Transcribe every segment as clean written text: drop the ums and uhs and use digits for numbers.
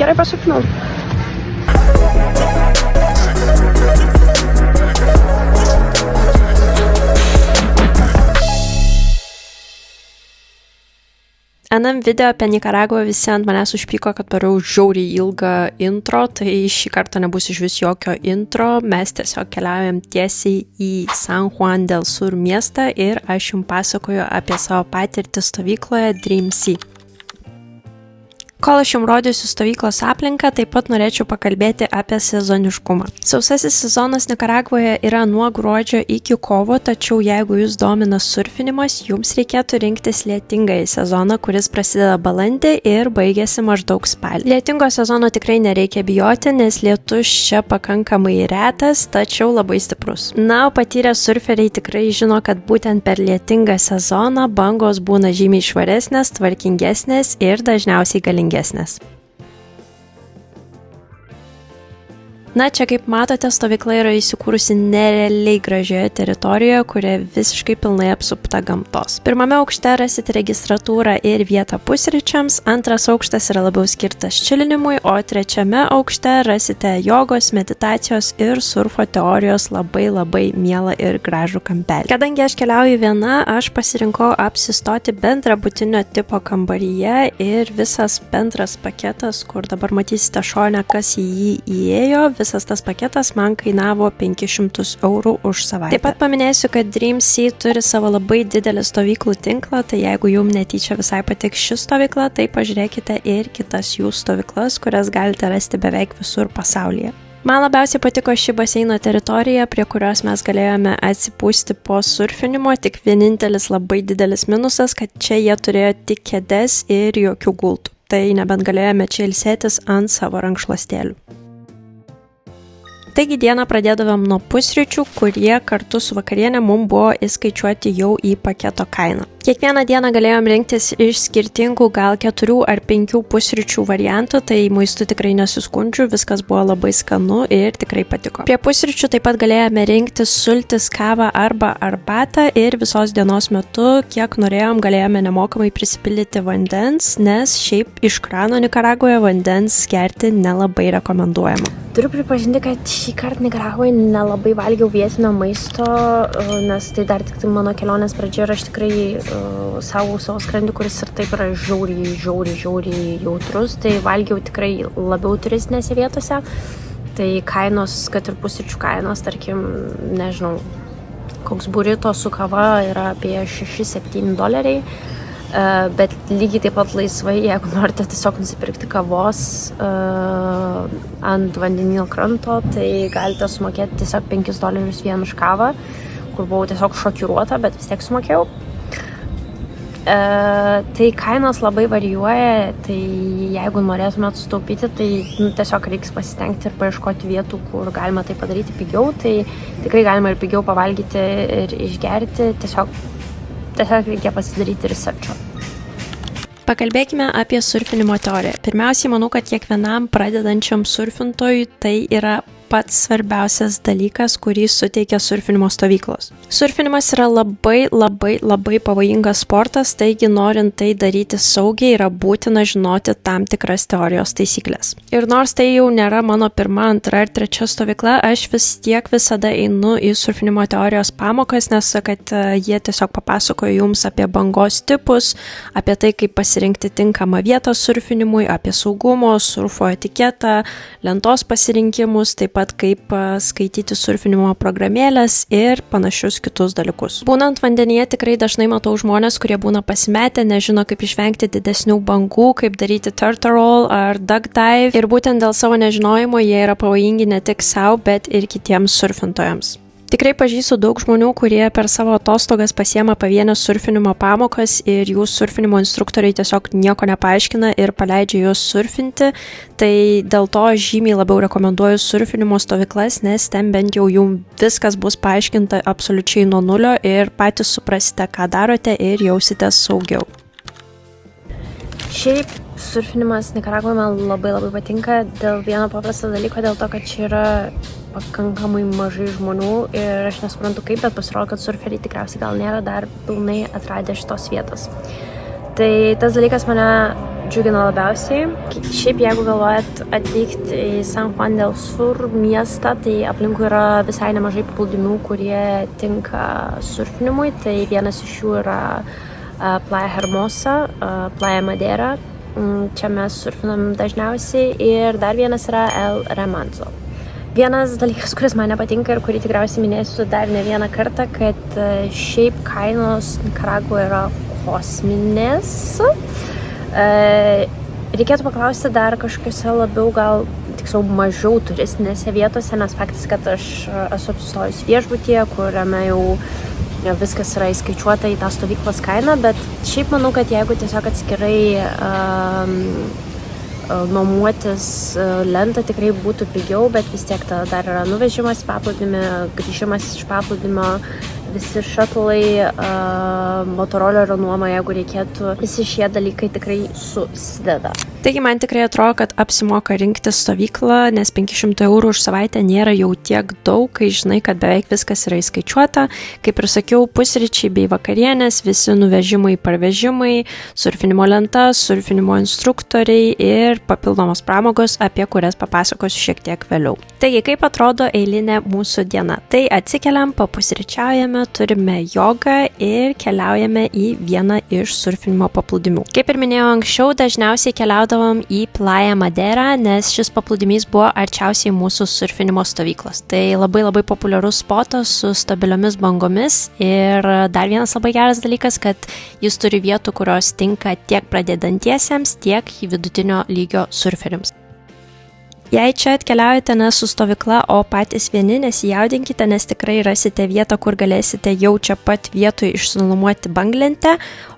gerai pasifinau. Anam video apie Nikaragvą visi ant manęs užpyko, kad pariau žiauriai ilgą intro, tai šį kartą nebus iš vis jokio intro, mes tiesiog keliaujam tiesiai į San Juan del Sur miestą ir aš jums pasakoju apie savo patirtį stovykloje Dream Sea. Kol aš jums rodysiu stovyklos aplinką, taip pat norėčiau pakalbėti apie sezoniškumą. Sausasis sezonas Nikaragvoje yra nuo gruodžio iki kovo, tačiau jeigu jūs domina surfinimas, jums reikėtų rinktis lietingąjį sezoną, kuris prasideda balandį ir baigėsi maždaug spalį. Lietingo sezono tikrai nereikia bijoti, nes lietus čia pakankamai retas, tačiau labai stiprus. Na, o patyrę surferiai tikrai žino, kad būtent per lietingą sezoną bangos būna žymiai švaresnės, tvarkingesnės ir dažniausiai galingesnės. Na, čia kaip matote, stovykla yra įsikūrusi nerealiai gražioje teritorijoje, kuria visiškai pilnai apsupta gamtos. Pirmame aukšte rasite registratūrą ir vietą pusryčiams, antras aukštas yra labiau skirtas čilinimui, o trečiame aukšte rasite jogos, meditacijos ir surfo teorijos labai mielą ir gražų kampelį. Kadangi aš keliauju viena, aš pasirinkau apsistoti bendrabutinio tipo kambaryje ir visas bendras paketas, kur dabar matysite šone, kas į jį įėjo, visas tas paketas man kainavo 500 eurų už savaitę. Taip pat paminėsiu, kad Dream Sea turi savo labai didelį stovyklų tinklą, tai jeigu jums netyčia visai patiks ši stovykla, tai pažiūrėkite ir kitas jų stovyklas, kurias galite rasti beveik visur pasaulyje. Man labiausiai patiko ši baseino teritorija, prie kurios mes galėjome atsipūsti po surfinimo, tik vienintelis labai didelis minusas, kad čia jie turėjo tik kėdes ir jokių gultų. Tai nebent galėjome čia ilsėtis ant savo rankšluostėlių. Taigi dieną pradėdavom nuo pusryčių, kurie kartu su vakarienė mums buvo įskaičiuoti jau į paketo kainą. Kiekvieną dieną galėjom rinktis iš skirtingų gal 4 ar 5 pusryčių variantų, tai maistu tikrai nesiskundžiu, viskas buvo labai skanu ir tikrai patiko. Prie pusryčių taip pat galėjome rinktis sultis, kavą arba arbatą ir visos dienos metu, kiek norėjom, galėjome nemokamai prisipildyti vandens, nes šiaip iš krano Nikaragvoje vandens gerti nelabai rekomenduojama. Turiu pripažinti, kad šį kartą Nikaragvoje nelabai valgiau vietinio maisto, nes tai dar tik mano kelionės pradžia ir aš tikrai savo skrandį, kuris ir taip yra žiauriai jautrus, tai valgiau tikrai labiau turistinėse vietose. Tai kainos, kad ir pusryčių kainos, tarkim, nežinau, koks burrito su kava yra apie $6-7. Bet lygiai taip pat laisvai, jeigu norite tiesiog nusipirkti kavos ant vandenyno kranto, tai galite sumokėti tiesiog $5 vien už kavą, kur buvau tiesiog šokiruota, bet vis tiek sumokėjau. Tai kainos labai varijuoja, tai jeigu norėtumėt sutaupyti, tai tiesiog reiks pasistengti ir paieškoti vietų, kur galima tai padaryti pigiau, tai tikrai galima ir pigiau pavalgyti ir išgerti, tiesiog reikia pasidaryti researcho. Pakalbėkime apie surfinimo teoriją. Pirmiausiai, manau, kad kiekvienam pradedančiam surfintojui tai yra pats svarbiausias dalykas, kurį suteikia surfinimo stovyklos. Surfinimas yra labai pavojingas sportas, taigi norint tai daryti saugiai yra būtina žinoti tam tikras teorijos taisyklės. Ir nors tai jau nėra mano pirma, antra ar trečia stovykla, aš vis tiek visada einu į surfinimo teorijos pamokas, nes kad jie tiesiog papasakoja jums apie bangos tipus, apie tai, kaip pasirinkti tinkamą vietą surfinimui, apie saugumo, surfo etiketą, lentos pasirinkimus, taip pat kaip skaityti surfinimo programėlės ir panašius kitus dalykus. Būnant vandenyje tikrai dažnai matau žmonės, kurie būna pasimetę, nežino kaip išvengti didesnių bangų, kaip daryti turtle roll ar duck dive ir būtent dėl savo nežinojimo jie yra pavojingi ne tik savo, bet ir kitiems surfintojams. Tikrai pažįstu daug žmonių, kurie per savo atostogas pasiema pavienės surfinimo pamokas ir jų surfinimo instruktoriai tiesiog nieko nepaaiškina ir paleidžia juos surfinti, tai dėl to žymiai labiau rekomenduoju surfinimo stovyklas, nes ten bent jau jums viskas bus paaiškinta absoliučiai nuo nulio ir patys suprasite, ką darote ir jausitės saugiau. Šiaip surfinimas Nikaragvoje man labai patinka dėl vieno paprasto dalyko, dėl to, kad čia yra pakankamai mažai žmonių ir aš nesuprantu kaip, bet pasirodo, kad surferiai tikriausiai gal nėra dar pilnai atradę šitos vietos. Tai tas dalykas mane džiugina labiausiai. Šiaip jeigu galvojat atvykti į San Juan del Sur miestą, tai aplinkui yra visai nemažai paplūdimių, kurie tinka surfinimui. Tai vienas iš jų yra Playa Hermosa, Playa Madera. Čia mes surfinam dažniausiai. Ir dar vienas yra El Remanso. Vienas dalykas, kuris man nepatinka ir kurį tikriausiai minėsiu dar ne vieną kartą, kad šiaip kainos Nikaragvoje yra kosminės. Reikėtų paklausti dar kažkokiuose labiau, gal tiksliau mažiau turistinėse vietose, nes faktas, kad aš esu apsistojus viešbutyje, kuriame jau viskas yra įskaičiuota į tą stovyklos kainą, bet šiaip manau, kad jeigu tiesiog atskirai nuomuotis lentą tikrai būtų pigiau, bet vis tiek dar yra nuvežimas į paplūdimį, grįžimas iš paplūdimio, visi šatlai, motorolerio nuoma, jeigu reikėtų, visi šie dalykai tikrai susideda. Taigi man tikrai atrodo, kad apsimoka rinktis stovyklą, nes 500 eurų už savaitę nėra jau tiek daug, kai žinai, kad beveik viskas yra įskaičiuota. Kaip ir sakiau, pusryčiai bei vakarienės, visi nuvežimai, parvežimai, surfinimo lenta, surfinimo instruktoriai ir papildomos pramogos, apie kurias papasakosiu šiek tiek vėliau. Taigi, kaip atrodo eilinė mūsų diena? Tai atsikeliam, papusryčiaujame, turime jogą ir keliaujame į vieną iš surfinimo paplūdimių. Kaip ir minėjau anksčiau, dažniausiai keliaudavom į Playa Madera, nes šis paplūdimys buvo arčiausiai mūsų surfinimo stovyklos. Tai labai populiarus spotas su stabiliomis bangomis ir dar vienas labai geras dalykas, kad jis turi vietų, kurios tinka tiek pradedantiesiems, tiek vidutinio lygio surferiams. Jei čia atkeliaujate ne su stovykla, o patys vieni, nesijaudinkite, nes tikrai rasite vietą, kur galėsite jau čia pat vietoj išsinuomoti banglentę,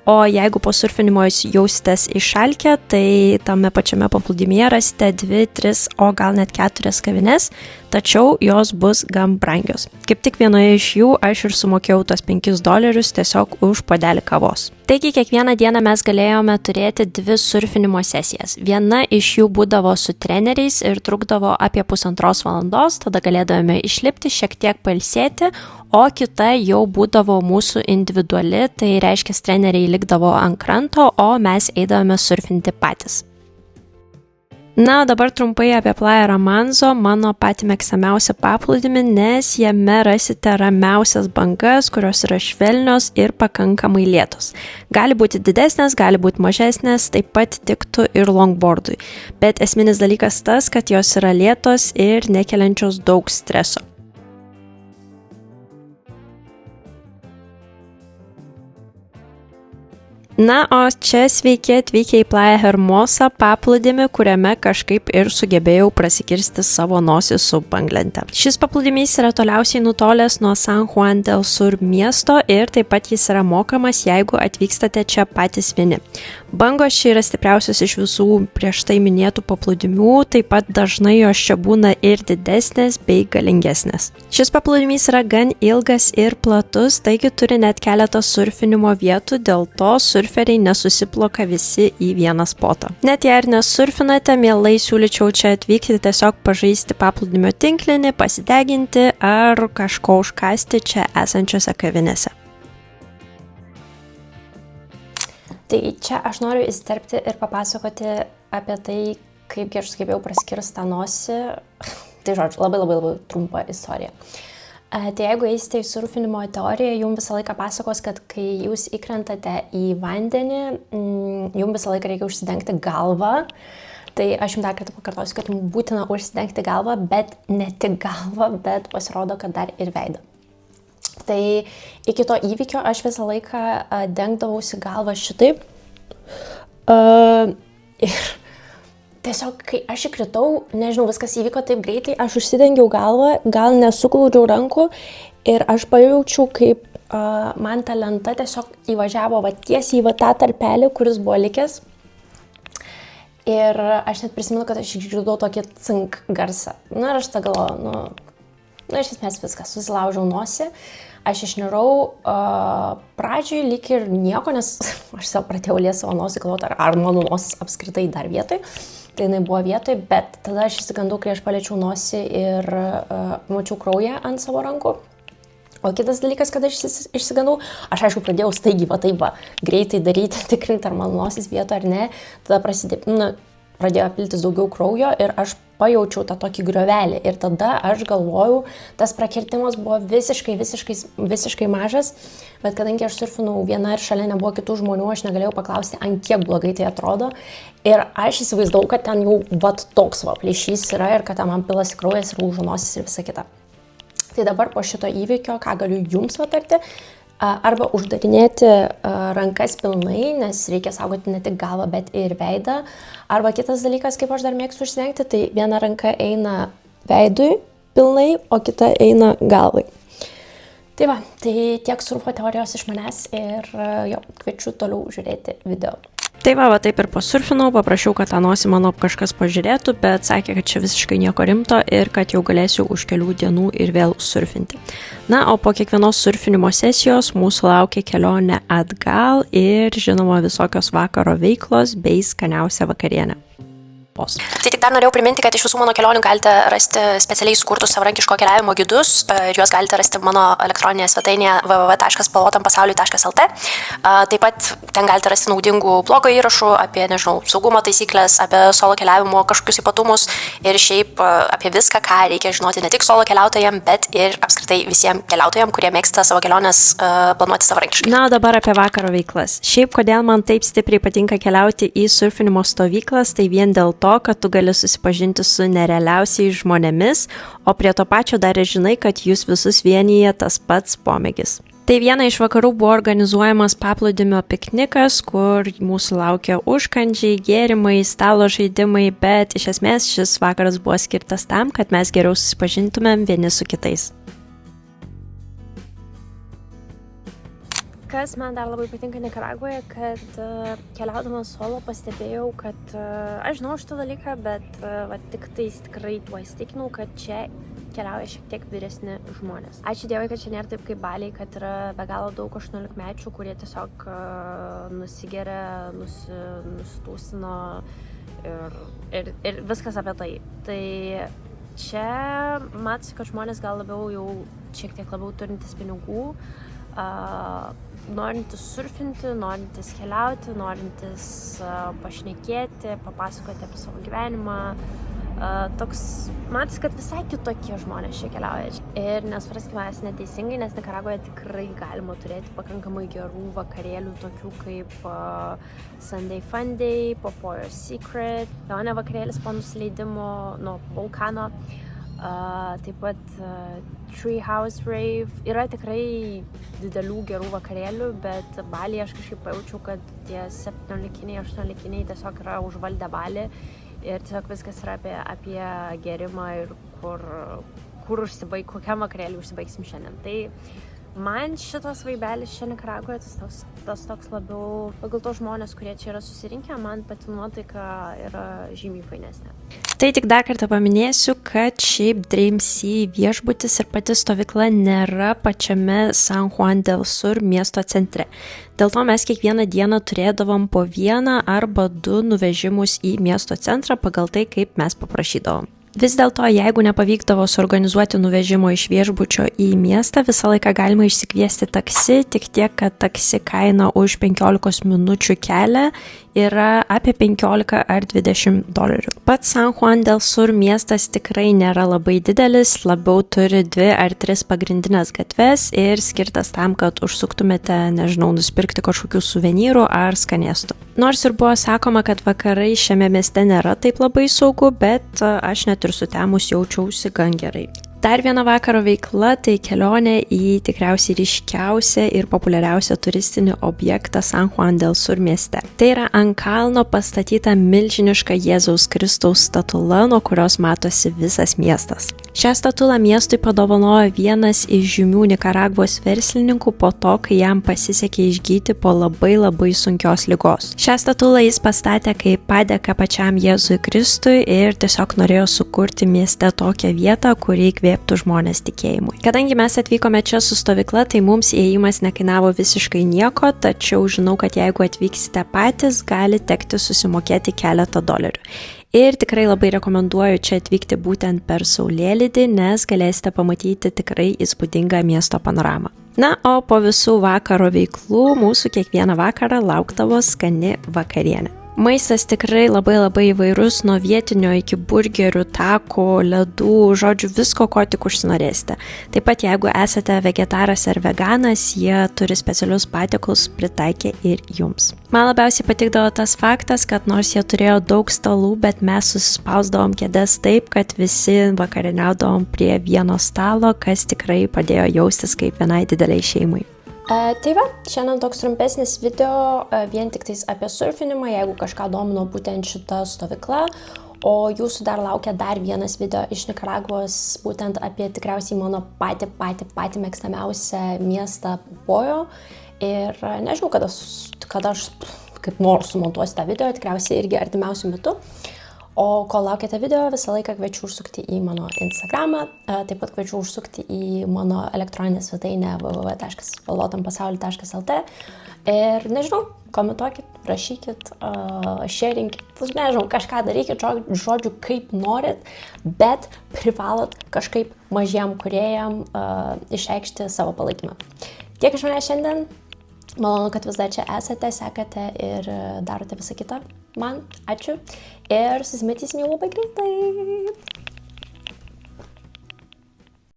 o jeigu po surfinimo jūs jausitės išalkę, tai tame pačiame paplūdimyje rasite 2, 3, o gal net 4 kavines, tačiau jos bus gan brangios. Kaip tik vienoje iš jų aš ir sumokėjau tos $5 tiesiog už puodelį kavos. Taigi kiekvieną dieną mes galėjome turėti 2 surfinimo sesijas. Viena iš jų būdavo su treneriais ir trukdavo apie 1,5 valandos, tada galėdavome išlipti, šiek tiek pailsėti, o kita jau būdavo mūsų individuali, tai reiškia treneriai likdavo ant kranto, o mes eidavome surfinti patys. Na, dabar trumpai apie Playa Remanso, mano patį mėgstamiausią paplūdimį, nes jame rasite ramiausias bangas, kurios yra švelnios ir pakankamai lėtos. Gali būti didesnės, gali būti mažesnės, taip pat tiktų ir longboardui. Bet esminis dalykas tas, kad jos yra lėtos ir nekeliančios daug streso. Na, o čia sveiki atvykę į Playa Hermosa paplūdimį, kuriame kažkaip ir sugebėjau prasikirsti savo nosį su banglente. Šis paplūdimys yra toliausiai nutolęs nuo San Juan del Sur miesto ir taip pat jis yra mokamas, jeigu atvykstate čia patys vieni. Bangos čia yra stipriausios iš visų prieš tai minėtų paplūdimių, taip pat dažnai jos čia būna ir didesnės bei galingesnės. Šis paplūdimys yra gan ilgas ir platus, taigi turi net keletą surfinimo vietų, dėl to surferiai nesusiploka visi į vieną spotą. Net jei ir nesurfinate, mielai siūlyčiau čia atvykti tiesiog pažaisti paplūdimio tinklinį, pasideginti ar kažko užkasti čia esančiose kavinėse. Tai čia aš noriu įsiterpti ir papasakoti apie tai, kaip aš sugebėjau praskirsti tą nosį. Tai žodžiu, labai trumpa istorija. Tai jeigu eisite į surfinimo teoriją, jums visą laiką pasakos, kad kai jūs įkrentate į vandenį, jums visą laiką reikia užsidengti galvą. Tai aš jums dar kartą pakartosiu, kad jums būtina užsidengti galvą, bet ne tik galvą, bet pasirodo, kad dar ir veidą. Tai iki to įvykio aš visą laiką dengdavausi galvą šitaip. Ir tiesiog, kai aš įkritau, nežinau, viskas įvyko taip greitai, aš užsidengiau galvą, gal nesuglaudžiau rankų ir aš pajaučiau, kaip man ta lenta tiesiog įvažiavo tiesiai į tą tarpelį, kuris buvo likęs. Ir aš net prisimenu, kad aš išgirdau tokį cink garsą. Na ir aš tą galvoju, iš esmės viskas, susilaužiau nosį. Aš išnirau pradžioj lyg ir nieko, nes aš savo pradėjau liesti savo nosį, galvoti, ar mano nosis apskritai dar vietoj. Tai jinai buvo vietoj, bet tada aš įsigandau, kai aš paliečiau nosį ir mačiau kraują ant savo rankų. O kitas dalykas, kad aš išsigandau, aš aišku pradėjau staigiai, greitai daryti, tikrinti, ar mano nosis vieto ar ne, tada pradėjo piltis daugiau kraujo ir aš pajaučiau tą tokį griovelį ir tada aš galvojau, tas prakirtimas buvo visiškai mažas, bet kadangi aš surfinau viena ir šalia nebuvo kitų žmonių, aš negalėjau paklausti, ant kiek blogai tai atrodo ir aš įsivaizdavau, kad ten jau toks plyšys yra ir kad ten man pilasi kraujas ir lūžo nosis ir visa kita. Tai dabar po šito įvykio, ką galiu jums patarti, arba uždarinėti rankas pilnai, nes reikia saugoti ne tik galvą, bet ir veidą. Arba kitas dalykas, kaip aš dar mėgstu užsidengti, tai viena ranka eina veidui pilnai, o kita eina galvai. Tai tiek surfo teorijos iš manęs ir kviečiu toliau žiūrėti video. Tai taip ir pasurfinau, paprašiau, kad tą nosį mano kažkas pažiūrėtų, bet sakė, kad čia visiškai nieko rimto ir kad jau galėsiu už kelių dienų ir vėl surfinti. Na, o po kiekvienos surfinimo sesijos mūsų laukia kelionė atgal ir, žinoma, visokios vakaro veiklos bei skaniausia vakarienė. Tai tik dar norėjau priminti, kad iš visų mano kelionių galite rasti specialiai sukurtus savarankiško keliavimo gidus ir juos galite rasti mano elektroninėje svetainėje www.spalvotampasauli.lt. Taip pat ten galite rasti naudingų blogo įrašų apie, saugumo taisyklės, apie solo keliavimo kažkokius ypatumus ir šiaip apie viską, ką reikia žinoti ne tik solo keliautojams, bet ir apskritai visiems keliautojams, kurie mėgsta savo keliones planuoti savarankiškai. Na, o dabar apie vakaro veiklas. Šiaip, kodėl man taip stipriai patinka keliauti į surfinimo stovyklas, tai vien dėl to, kad tu gali susipažinti su nerealiausiais žmonėmis, o prie to pačio dar ir žinai, kad jūs visus vienyje tas pats pomėgis. Tai viena iš vakarų buvo organizuojamas paplūdimio piknikas, kur mūsų laukia užkandžiai, gėrimai, stalo žaidimai, bet iš esmės šis vakaras buvo skirtas tam, kad mes geriau susipažintumėm vieni su kitais. Kas man dar labai patinka Nikaragoje, kad keliaudamas solo pastebėjau, kad aš žinau šitą dalyką, bet tikrai tuo įsitikinau, kad čia keliauja šiek tiek vyresni žmonės. Ačiū Dievui, kad čia nėra taip kaip Baliai, kad yra be galo daug 18-mečių, kurie tiesiog nusigeria, nustūsino ir viskas apie tai. Tai čia matosi, kad žmonės gal šiek tiek labiau turintis pinigų, norintis surfinti, norintis keliauti, norintis pašnekėti, papasakoti apie savo gyvenimą. Matis, kad visai kitokie žmonės čia keliauja. Ir nesupraskime neteisingai, nes Nikaragoje tikrai galima turėti pakankamai gerų vakarėlių, tokių kaip Sunday Funday, Popojo's Secret, Leone vakarėlis po nusileidimo nuo vulkano. Taip pat Treehouse Rave. Yra tikrai didelių gerų vakarėlių, bet Balyje aš kažkaip pajaučiau, kad tie 17-iniai, 18-iniai tiesiog yra užvaldę Balį ir tiesiog viskas yra apie gerimą ir kokiam vakarėlį užsibaigsim šiandien. Tai man šitas vaibelis čia Nikaragoje, tas toks labiau pagal tos žmonės, kurie čia yra susirinkę, man pati nuotaika yra žymiai fainesnė. Tai tik dar kartą paminėsiu, kad šiaip Dream Sea viešbutis ir pati stovykla nėra pačiame San Juan del Sur miesto centre. Dėl to mes kiekvieną dieną turėdavom po vieną arba 2 nuvežimus į miesto centrą pagal tai, kaip mes paprašydavom. Vis dėlto, jeigu nepavykdavo suorganizuoti nuvežimo iš viešbučio į miestą, visą laiką galima išsikviesti taksi, tik tiek, kad taksi kaina už 15 minučių kelią yra apie 15 ar 20 dolerių. Pats San Juan del Sur miestas tikrai nėra labai didelis, labiau turi 2 ar 3 pagrindinės gatves ir skirtas tam, kad užsuktumėte, nusipirkti kažkokių suvenyrų ar skanėstų. Nors ir buvo sakoma, kad vakarai šiame mieste nėra taip labai saugu, bet aš net ir sutemus jaučiausi gan gerai. Dar viena vakaro veikla tai kelionė į tikriausiai ryškiausią ir populiariausią turistinį objektą San Juan del Sur mieste. Tai yra ant kalno pastatyta milžiniška Jėzaus Kristaus statula, nuo kurios matosi visas miestas. Šią statulą miestui padovanojo vienas iš žymių Nikaragvos verslininkų po to, kai jam pasisekė išgyti po labai sunkios ligos. Šią statulą jis pastatė kaip padėką pačiam Jėzui Kristui ir tiesiog norėjo sukurti mieste tokią vietą, kur įkvėptų žmonės tikėjimui. Kadangi mes atvykome čia su stovykla, tai mums įėjimas nekainavo visiškai nieko, tačiau žinau, kad jeigu atvyksite patys, gali tekti susimokėti keletą dolerių. Ir tikrai labai rekomenduoju čia atvykti būtent per Saulėlydį, nes galėsite pamatyti tikrai įspūdingą miesto panoramą. Na, o po visų vakaro veiklų mūsų kiekvieną vakarą laukdavo skani vakarienė. Maistas tikrai labai įvairus, nuo vietinio iki burgerių, tako, ledų, žodžiu, visko, ko tik užsinorėsite. Taip pat, jeigu esate vegetaras ar veganas, jie turi specialius patiekalus pritaikę ir jums. Man labiausiai patikdavo tas faktas, kad nors jie turėjo daug stalų, bet mes susispausdavom kėdes taip, kad visi vakarieniaudavom prie vieno stalo, kas tikrai padėjo jaustis kaip vienai dideliai šeimai. Tai va, šiandien toks trumpesnis video vien tik tais apie surfinimą, jeigu kažką domino būtent šita stovykla, o jūsų dar laukia dar vienas video iš Nikaragvos, būtent apie tikriausiai mano patį mėgstamiausią miestą Popojo. Ir nežinau, kada aš kaip nors sumontuosiu tą video, tikriausiai irgi artimiausių metų. O kol laukiate video, visą laiką kviečiu užsukti į mano Instagramą, taip pat kviečiu užsukti į mano elektroninę svetainę www.spalvotampasauli.lt ir nežinau, komentuokit, rašykit, sharingit, nežinau, kažką darykit, žodžiu, kaip norit, bet privalot kažkaip mažiem kūrėjam išreikšti savo palaikymą. Tiek iš manęs šiandien. Malonu, kad vis dar čia esate, sekate ir darote visą kitą. Man ačiū ir susimatysim jau labai greitai.